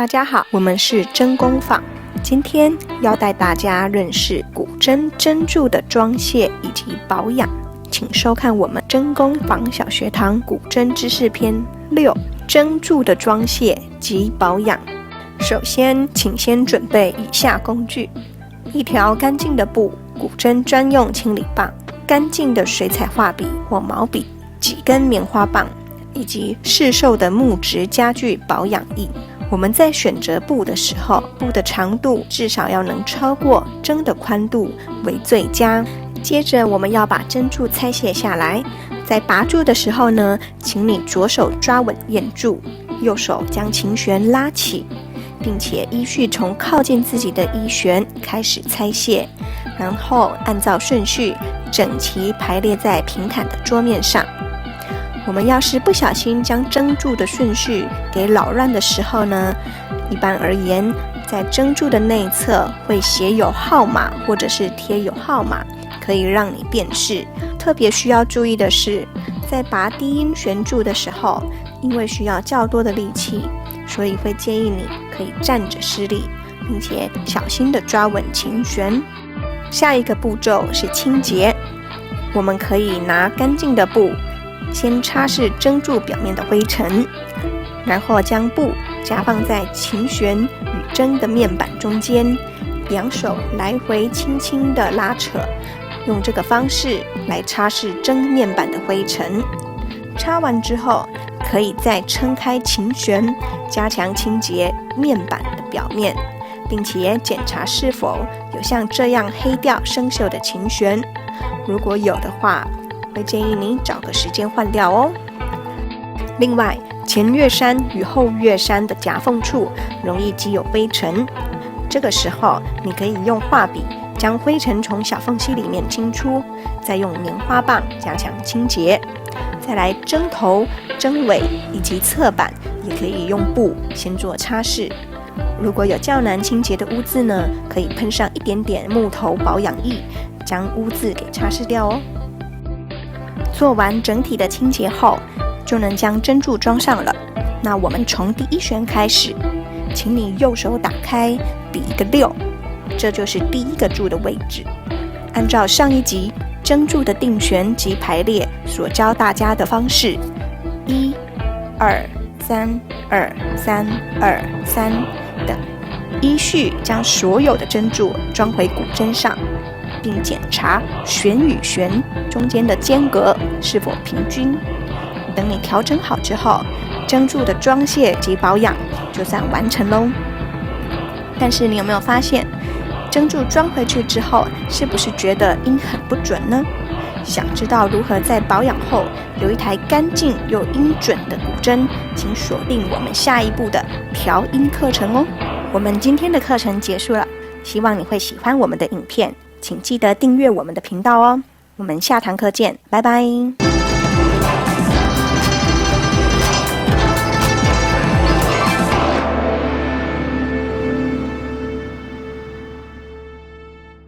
大家好，我们是真工坊，今天要带大家认识古筝针柱的装卸以及保养，请收看我们真工坊小学堂古筝知识篇6针柱的装卸及保养。首先，请先准备以下工具：一条干净的布、古筝专用清理棒、干净的水彩画笔或毛笔、几根棉花棒，以及市售的木质家具保养液。我们在选择布的时候，布的长度至少要能超过针的宽度为最佳。接着我们要把针柱拆卸下来，在拔柱的时候呢，请你左手抓稳沿柱，右手将琴弦拉起，并且依序从靠近自己的衣弦开始拆卸，然后按照顺序整齐排列在平坦的桌面上。我们要是不小心将针柱的顺序给扰乱的时候呢，一般而言，在针柱的内侧会写有号码或者是贴有号码，可以让你辨识。特别需要注意的是，在拔低音弦柱的时候，因为需要较多的力气，所以会建议你可以站着施力，并且小心地抓稳琴弦。下一个步骤是清洁，我们可以拿干净的布先擦拭针柱表面的灰尘，然后将布夹放在琴弦与针的面板中间，两手来回轻轻地拉扯，用这个方式来擦拭针面板的灰尘。擦完之后，可以再撑开琴弦，加强清洁面板的表面，并且检查是否有像这样黑掉生锈的琴弦。如果有的话，会建议你找个时间换掉哦。另外，前乐山与后乐山的夹缝处容易积有灰尘，这个时候你可以用画笔将灰尘从小缝隙里面清出，再用棉花棒加强清洁。再来，针头、针尾以及侧板也可以用布先做擦拭。如果有较难清洁的污渍呢，可以喷上一点点木头保养液，将污渍给擦拭掉哦。做完整体的清洁后，就能将针柱装上了。那我们从第一弦开始，请你右手打开，比一个6，这就是第一个柱的位置。按照上一集针柱的定弦及排列所教大家的方式，1、2、3、2、3、2、3等，依序将所有的针柱装回古筝上，并检查弦与弦中间的间隔是否平均。等你调整好之后，针柱的装卸及保养就算完成咯。但是你有没有发现，针柱装回去之后，是不是觉得音很不准呢？想知道如何在保养后有一台干净又音准的古筝，请锁定我们下一步的调音课程哦。我们今天的课程结束了，希望你会喜欢我们的影片，请记得订阅我们的频道哦。我们下堂课见，拜拜。